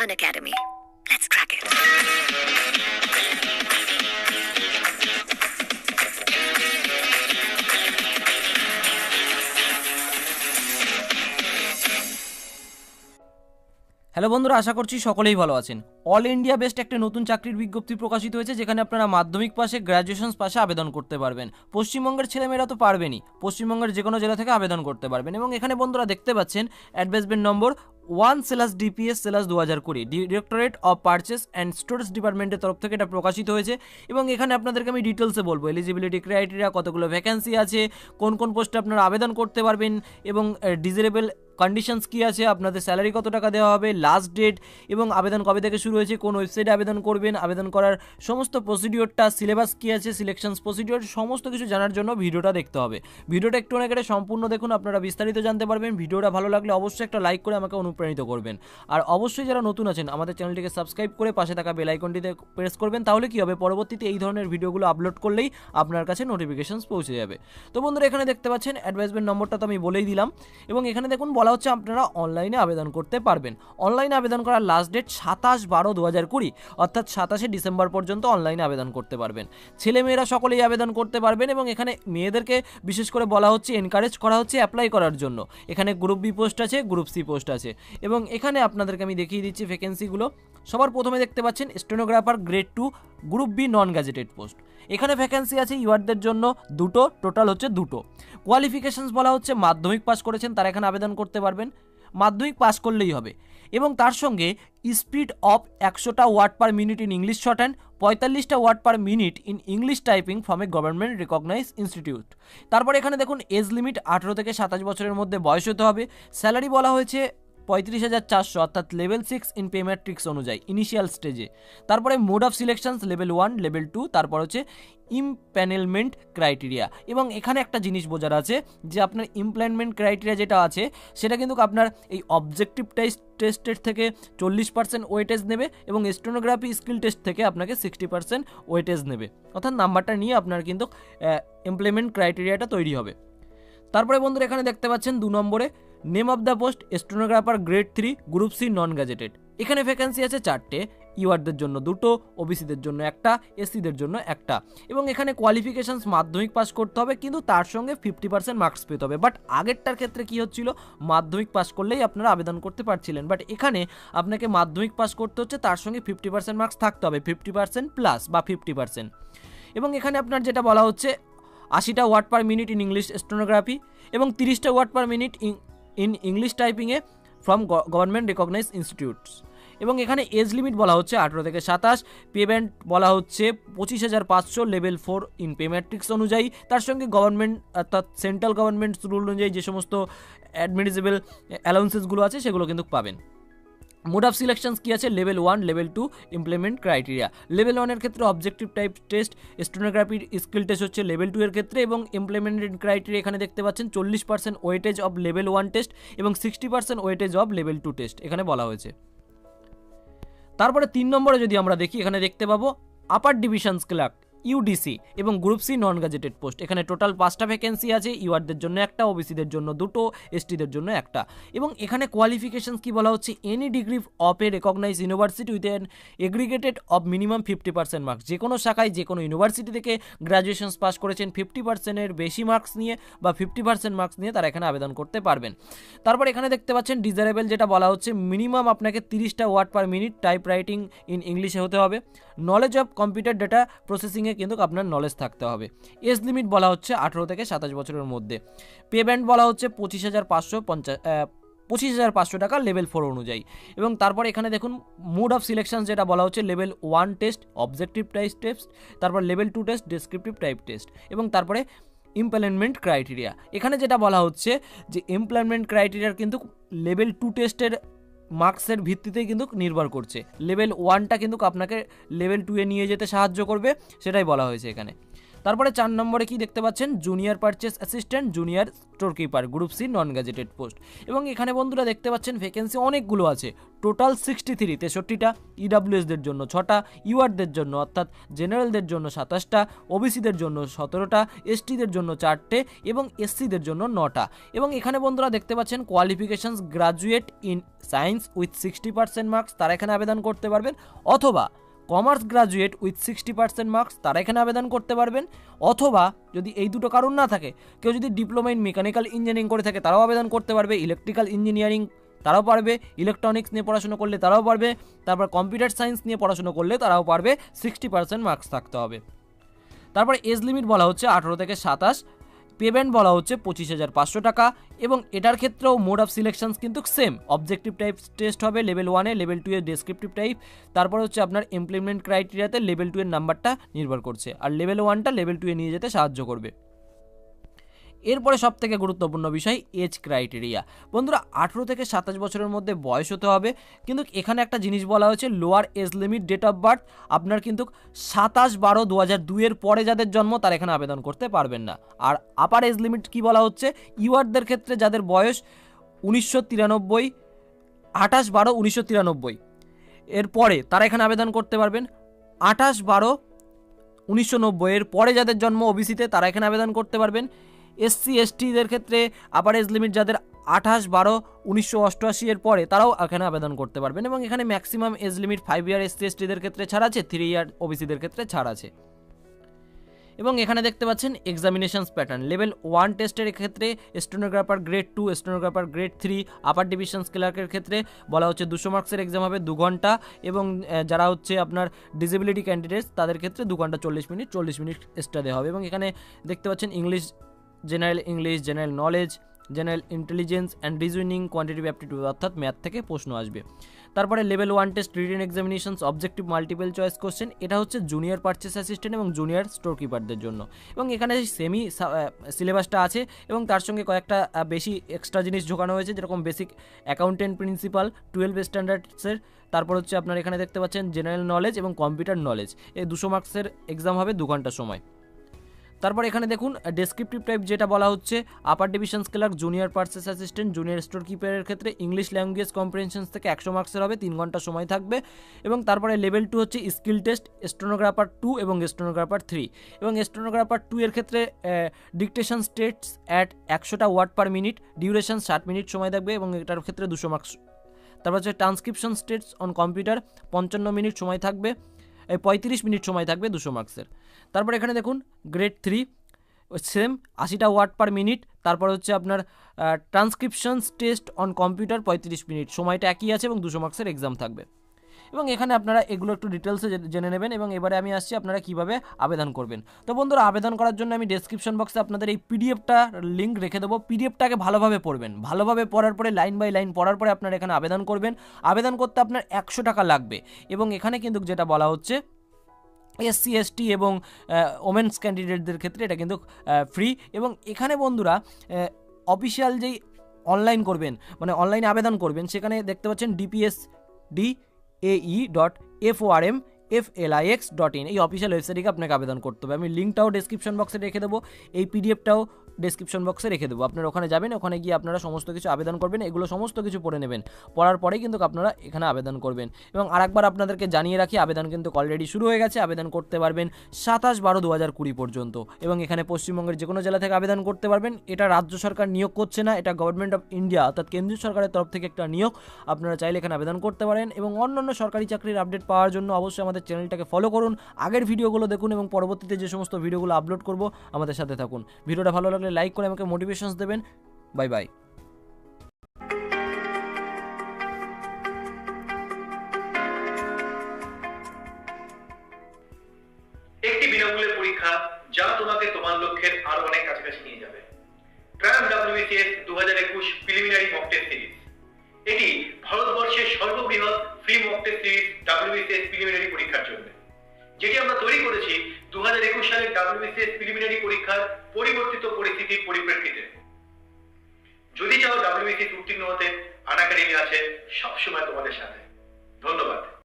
Unacademy. Let's crack it. Hello বন্ধুরা, আশা করছি সকলেই ভালো আছেন। অল ইন্ডিয়া বেস্ট একটা নতুন চাকরির বিজ্ঞপ্তি প্রকাশিত হয়েছে, যেখানে আপনারা মাধ্যমিক পাশে, গ্র্যাজুয়েশন পাশে আবেদন করতে পারবেন। পশ্চিমবঙ্গের ছেলেমেয়েরা তো পারবেনই, পশ্চিমবঙ্গের যে কোনো জেলা থেকে আবেদন করতে পারবেন। এবং এখানে বন্ধুরা দেখতে পাচ্ছেন advertisement number 1/DPS/2020 directorate of purchase and storage ডিপার্টমেন্টের তরফ থেকে এটা প্রকাশিত হয়েছে। এবং এখানে আপনাদেরকে আমি ডিটেলসে বলবো এলিজিবিলিটি ক্রাইটেরিয়া, কতগুলো ভ্যাকেন্সি আছে, কোন কোন পোস্টে আপনারা আবেদন করতে পারবেন, এবং ডিজারেবল কন্ডিশনস কী আছে, আপনাদের স্যালারি কত টাকা দেওয়া হবে, লাস্ট ডেট, এবং আবেদন কবে থেকে শুরু হয়েছে, কোন ওয়েবসাইটে আবেদন করবেন, আবেদন করার সমস্ত প্রসিডিওরটা, সিলেবাস কী আছে, সিলেকশনস প্রসিডিওর, সমস্ত কিছু জানার জন্য ভিডিওটা দেখতে হবে। ভিডিওটা একটু অনেক সম্পূর্ণ দেখুন, আপনারা বিস্তারিত জানতে পারবেন। ভিডিওটা ভালো লাগলে অবশ্যই একটা লাইক করে আমাকে অনুপ্রাণিত করবেন। আর অবশ্যই যারা নতুন আছেন আমাদের চ্যানেলটিকে সাবস্ক্রাইব করে পাশে থাকা বেল আইকনটিতে প্রেস করবেন, তাহলে কী হবে, পরবর্তীতে এই ধরনের ভিডিওগুলো আপলোড করলেই আপনার কাছে নোটিফিকেশনস পৌঁছে যাবে। তো বন্ধুরা, এখানে দেখতে পাচ্ছেন অ্যাডভার্টাইজমেন্ট নম্বরটা তো আমি বলেই দিলাম। এবং এখানে দেখুন বলা হচ্ছে আপনারা অনলাইনে আবেদন করতে পারবেন। অনলাইনে আবেদন করার লাস্ট ডেট 27/12/2020, অর্থাৎ 27শে ডিসেম্বর পর্যন্ত অনলাইনে আবেদন করতে পারবেন। ছেলেমেয়েরা সকলেই আবেদন করতে পারবেন। এবং এখানে মেয়েদেরকে বিশেষ করে বলা হচ্ছে, এনকারেজ করা হচ্ছে অ্যাপ্লাই করার জন্য। এখানে গ্রুপ বি পোস্ট আছে, গ্রুপ সি পোস্ট আছে। এবং এখানে আপনাদেরকে আমি দেখিয়ে দিচ্ছি ভ্যাকেন্সিগুলো। সবার প্রথমে দেখতে পাচ্ছেন stenographer grade 2 group B non gazetted post. এখানে ভ্যাকেন্সি আছে ইউয়ারদের জন্য দুটো, টোটাল হচ্ছে দুটো। কোয়ালিফিকেশনস বলা হচ্ছে মাধ্যমিক পাস করেছেন তারা এখানে আবেদন করতে পারবেন, মাধ্যমিক পাস করলেই হবে। এবং তার সঙ্গে স্পিড অফ 100টা word per minute in English short hand, 45টা word per minute in English typing from a government recognise institute. তারপর এখানে দেখুন এজ লিমিট 18 থেকে 27 বছরের মধ্যে বয়স হতে হবে। স্যালারি বলা হয়েছে 35,400, অর্থাৎ লেভেল 6 ইন পে ম্যাট্রিক্স অনুযায়ী ইনিশিয়াল স্টেজে। তারপরে mode of selections level 1, level 2, তারপর হচ্ছে ইমপ্যানেলমেন্ট ক্রাইটেরিয়া। এবং এখানে একটা জিনিস বোঝার আছে যে আপনার ইমপ্যানেলমেন্ট ক্রাইটেরিয়া যেটা আছে সেটা কিন্তু আপনার এই অবজেক্টিভ টেস্টের থেকে 40% ওয়েটেজ নেবে, এবং স্টেনোগ্রাফি স্কিল টেস্ট থেকে আপনাকে 60% ওয়েটেজ নেবে, অর্থাৎ নাম্বারটা নিয়ে আপনার কিন্তু ইমপ্লিমেন্ট ক্রাইটেরিয়াটা তৈরি হবে। তারপরে বন্ধুরা এখানে দেখতে পাচ্ছেন 2 নম্বরে name of the post stenographer grade 3 group C non gazetted. এখানে ভ্যাকেন্সি আছে 4টে, ইউআরদের জন্য 2টো, ওবিসিদের জন্য 1টা, এসসিদের জন্য 1টা। এবং এখানে কোয়ালিফিকেশনস মাধ্যমিক পাস করতে হবে, কিন্তু তার সঙ্গে 50% মার্কস পেতে হবে। বাট আগেরটার ক্ষেত্রে কি হচ্ছিল, মাধ্যমিক পাস করলেই আপনারা আবেদন করতে পারছিলেন। বাট এখানে আপনাকে মাধ্যমিক পাস করতে হচ্ছে, তার সঙ্গে 50% মার্কস থাকতে হবে, 50% প্লাস বা 50%। এবং এখানে আপনার যেটা বলা হচ্ছে 80টা word per minute in English stenography, এবং 30টা word per minute in English টাইপিংয়ে ফ্রম গভর্নমেন্ট রিকগনাইজ ইনস্টিটিউটস। এবং এখানে এজ লিমিট বলা হচ্ছে 18 থেকে 27, পেমেন্ট বলা হচ্ছে 25,500 লেভেল 4 ইন পে ম্যাট্রিক্স অনুযায়ী। তার সঙ্গে গভর্নমেন্ট অর্থাৎ সেন্ট্রাল গভর্নমেন্ট রুল অনুযায়ী যে সমস্ত অ্যাডমিনিজেবল অ্যালাউন্সেসগুলো আছে সেগুলো কিন্তু পাবেন। মোড অফ সিলেকশনস কী আছে, level 1, level 2, implement criteria. Level 1-এর ক্ষেত্রে অবজেক্টিভ টাইপ টেস্ট, স্টেনোগ্রাফির স্কিল টেস্ট হচ্ছে লেভেল 2-এর ক্ষেত্রে, এবং ইমপ্লিমেন্টেড ক্রাইটেরিয়া এখানে দেখতে পাচ্ছেন 40% ওয়েটেজ অফ লেভেল 1 টেস্ট এবং 60% ওয়েটেজ অফ লেভেল 2 টেস্ট এখানে বলা হয়েছে। তারপরে 3 নম্বরে যদি আমরা দেখি, এখানে দেখতে পাবো আপার ডিভিশনস ক্লার্ক ইউডিসি এবং group C non gazetted post. এখানে টোটাল 5টা ভ্যাকেন্সি আছে, ইউআরদের জন্য 1টা, ওবিসিদের জন্য 2টো, এসটিদের জন্য 1টা। এবং এখানে কোয়ালিফিকেশনস কি বলা হচ্ছে, any degree of a recognise university with an aggregated of minimum 50% marks. যে কোনো শাখায় যে কোনো ইউনিভার্সিটি থেকে গ্র্যাজুয়েশনস পাস করেছেন 50%-এর বেশি মার্কস নিয়ে বা 50% মার্কস নিয়ে তারা এখানে আবেদন করতে পারবেন। তারপর এখানে দেখতে পাচ্ছেন ডিজারেবল যেটা বলা হচ্ছে, মিনিমাম আপনাকে 30টা word per minute type writing in ইংলিশে হতে হবে। নলেজ অফ কম্পিউটার ডেটা প্রসেসিংয়ে কিন্তু আপনার নলেজ থাকতে হবে। এজ লিমিট বলা হচ্ছে 18 থেকে 27 বছরের মধ্যে। পেমেন্ট বলা হচ্ছে 25,500 টাকা লেভেল 4 অনুযায়ী। এবং তারপর এখানে দেখুন মোড অফ সিলেকশন যেটা বলা হচ্ছে, level 1 test objective type test, তারপর level 2 test descriptive type test, এবং তারপরে ইমপ্লিমেন্ট ক্রাইটেরিয়া। এখানে যেটা বলা হচ্ছে যে ইমপ্লিমেন্ট ক্রাইটেরিয়ার কিন্তু লেভেল 2 টেস্টের মার্কসের ভিত্তিতেই কিন্তু নির্ভর করছে। লেভেল 1টা কিন্তু আপনাকে লেভেল 2-এ নিয়ে যেতে সাহায্য করবে, সেটাই বলা হয়েছে এখানে। তারপরে 4 নম্বরে কি দেখতে পাচ্ছেন, junior purchase assistant, junior store keeper, group C non gazetted post. এবং এখানে বন্ধুরা দেখতে পাচ্ছেন ভ্যাকেন্সি অনেকগুলো আছে, টোটাল 63টা, ইডাব্লিউএসদের জন্য 6টা, ইউআরদের জন্য অর্থাৎ জেনারেলদের জন্য 27টা, ওবিসিদের জন্য 17টা, এসটিদের জন্য 4টে এবং এসসিদের জন্য 9টা। এবং এখানে বন্ধুরা দেখতে পাচ্ছেন qualifications graduate in science with 60% marks, তারা এখানে আবেদন করতে পারবেন, অথবা কমার্স গ্রাজুয়েট উইথ 60% মার্কস, তারা এখানে আবেদন করতে পারবেন, অথবা যদি এই দুটো কারণ না থাকে, কেউ যদি ডিপ্লোমা ইন মেকানিক্যাল ইঞ্জিনিয়ারিং করে থাকে তারাও আবেদন করতে পারবে, ইলেকট্রিক্যাল ইঞ্জিনিয়ারিং তারাও পারবে, ইলেকট্রনিক্স নিয়ে পড়াশোনা করলে তারাও পারবে, তারপর কম্পিউটার সায়েন্স নিয়ে পড়াশোনা করলে তারাও পারবে, 60% মার্কস থাকতে হবে। তারপরে এজ লিমিট বলা হচ্ছে 18 থেকে 27, পেমেন্ট বলা হচ্ছে 25,500 টাকা। এবং এটার ক্ষেত্রেও মোড অফ সিলেকশনস কিন্তু সেম, অবজেক্টিভ টাইপ টেস্ট হবে লেভেল 1-এ, লেভেল 2-এ ডেসক্রিপটিভ টাইপ, তারপর হচ্ছে আপনার এমপ্লয়মেন্ট ক্রাইটেরিয়াতে লেভেল 2-এর নাম্বারটা নির্ভর করছে, আর লেভেল 1টা লেভেল 2-এ নিয়ে যেতে সাহায্য করবে। এরপরে সব থেকে গুরুত্বপূর্ণ বিষয় এজ ক্রাইটেরিয়া। বন্ধুরা 18 থেকে 27 বছরের মধ্যে বয়স হতে হবে, কিন্তু এখানে একটা জিনিস বলা হয়েছে, lower age limit date of birth আপনার কিন্তু 27/12/2002 এর পরে যাদের জন্ম তারা এখানে আবেদন করতে পারবেন না। আর আপার এজ লিমিট কি বলা হচ্ছে, ইউআরদের ক্ষেত্রে যাদের বয়স 1993, 28/12/1993 এর পরে তারা এখানে আবেদন করতে পারবেন, 28/12/1990 এর পরে যাদের জন্ম ওবিসিতে তারা এখানে আবেদন করতে পারবেন, এসসি এসটিদের ক্ষেত্রে আপার এজ লিমিট যাদের 28/12/1988 এর পরে তারাও এখানে আবেদন করতে পারবেন। এবং এখানে ম্যাক্সিমাম এজ লিমিট 5 ইয়ার এসসি এসটিদের ক্ষেত্রে ছাড় আছে, 3 ইয়ার ওবিসিদের ক্ষেত্রে ছাড় আছে। এবং এখানে দেখতে পাচ্ছেন এক্সামিনেশনস প্যাটার্ন, লেভেল 1 টেস্টের ক্ষেত্রে স্টেনোগ্রাফার গ্রেড 2, স্টেনোগ্রাফার গ্রেড 3, আপার ডিভিশনস ক্লার্কের ক্ষেত্রে বলা হচ্ছে 200 মার্কসের এক্সাম হবে 2 ঘন্টা, এবং যারা হচ্ছে আপনার ডিসেবিলিটি ক্যান্ডিডেটস তাদের ক্ষেত্রে 2 ঘন্টা 40 মিনিট এক্সট্রা দেওয়া হবে। এবং এখানে দেখতে পাচ্ছেন English, general English, general knowledge, general intelligence and reasoning, quantitative aptitude অর্থাৎ ম্যাথ থেকে প্রশ্ন আসবে। তারপরে level 1 test written examinations objective multiple choice question, এটা হচ্ছে জুনিয়র পারচেস অ্যাসিস্ট্যান্ট এবং জুনিয়র স্টোর কিপারদের জন্য। এবং এখানে সেমি সিলেবাসটা আছে এবং তার সঙ্গে কয়েকটা বেশি এক্সট্রা জিনিস ঢোকানো হয়েছে, যেরকম বেসিক অ্যাকাউন্টেন্ট প্রিন্সিপাল 12 স্ট্যান্ডার্ডসের, তারপর হচ্ছে আপনার এখানে দেখতে পাচ্ছেন জেনারেল নলেজ এবং কম্পিউটার নলেজ, এই 200 মার্কসের এক্সাম হবে 2 ঘন্টা সময়। তারপর এখানে দেখুন ডেসক্রিপটিভ টাইপ যেটা বলা হচ্ছে, upper divisions clerk, junior purchase assistant, junior store কিপারের ক্ষেত্রে ইংলিশ ল্যাঙ্গুয়েজ কম্প্রিহেনশনস থেকে 100 মার্কসের হবে, 3 ঘন্টা সময় থাকবে। এবং তারপরে লেভেল 2 হচ্ছে স্কিল টেস্ট, স্টেনোগ্রাফার 2 এবং স্টেনোগ্রাফার 3। এবং স্টেনোগ্রাফার 2 এর ক্ষেত্রে ডিকটেশন স্টেটস অ্যাট 100টা word per minute, duration 60 minute সময় থাকবে এবং এটার ক্ষেত্রে 200 মার্কস। তারপর হচ্ছে transcription states on computer 55 minute সময় থাকবে, 35 মিনিট সময় থাকবে 200 মার্কসের। তারপর এখানে দেখুন গ্রেড 3 সেম 80টা ওয়ার্ড পার মিনিট, তারপর হচ্ছে আপনার transcriptions test on computer 35 minute, সময়টা একই আছে এবং 200 মার্কসের এক্সাম থাকবে। এবং এখানে আপনারা এগুলো একটু ডিটেলসে জেনে নেবেন। এবং এবারে আমি আসছি আপনারা কিভাবে আবেদন করবেন। তো বন্ধুরা আবেদন করার জন্য আমি ডেসক্রিপশন বক্সে আপনাদের এই পিডিএফটা লিঙ্ক রেখে দেবো, পিডিএফটাকে ভালোভাবে পড়বেন, ভালোভাবে পড়ার পরে লাইন বাই লাইন পড়ার পরে আপনারা এখানে আবেদন করবেন। আবেদন করতে আপনার 100 টাকা লাগবে। এবং এখানে কিন্তু যেটা বলা হচ্ছে এসসি এসটি এবং ওমেন্স ক্যান্ডিডেটদের ক্ষেত্রে এটা কিন্তু ফ্রি। এবং এখানে বন্ধুরা অফিসিয়াল যেই অনলাইন করবেন, মানে অনলাইনে আবেদন করবেন, সেখানে দেখতে পাচ্ছেন dpsdae.formflix.in এই অফিসিয়াল ওয়েবসাইটে আপনাকে আবেদন করতে হবে। আমি লিঙ্কটাও ডেসক্রিপশন বক্সে রেখে দেবো, এই পিডিএফটাও ডেসক্রিপশন বক্সে রেখে দেবো। আপনারা ওখানে যাবেন, ওখানে গিয়ে আপনারা সমস্ত কিছু আবেদন করবেন, এগুলো সমস্ত কিছু পড়ে নেবেন, পড়ার পরেই কিন্তু আপনারা এখানে আবেদন করবেন। এবং আরেকবার আপনাদেরকে জানিয়ে রাখি, আবেদন কিন্তু অলরেডি শুরু হয়ে গেছে, আবেদন করতে পারবেন 27/12/2020 পর্যন্ত। এবং এখানে পশ্চিমবঙ্গের যে কোনো জেলা থেকে আবেদন করতে পারবেন। এটা রাজ্য সরকার নিয়োগ করছে না, এটা গভর্নমেন্ট অফ ইন্ডিয়া অর্থাৎ কেন্দ্রীয় সরকারের তরফ থেকে একটা নিয়োগ। আপনারা চাইলে এখানে আবেদন করতে পারেন। এবং অন্যান্য সরকারি চাকরির আপডেট পাওয়ার জন্য অবশ্যই আমাদের চ্যানেলটাকে ফলো করুন, আগের ভিডিওগুলো দেখুন এবং পরবর্তীতে যে সমস্ত ভিডিওগুলো আপলোড করব আমাদের সাথে থাকুন। ভিডিওটা ভালো লাগলে লাইক করে আমাকে মোটিভেশনস দেবেন। Bye bye. একটি বিনামূল্যে পরীক্ষা যা তোমাকে তোমার লক্ষ্যের আরো অনেক কাছাকাছি নিয়ে যাবে। Triumf WBCS 2021 preliminary mock test series. এটি ভারতবর্ষের সর্ববৃহৎ free mock test series WBCS preliminary পরীক্ষার জন্য, যেটি আমরা তৈরি করেছি 2021 সালের WBCS প্রিলিমিনারি পরীক্ষার পরিবর্তিত পরিস্থিতির পরিপ্রেক্ষিতে। যদি চাও WBCS উত্তীর্ণ হতে, আন একাডেমি আছে সবসময় তোমাদের সাথে। ধন্যবাদ।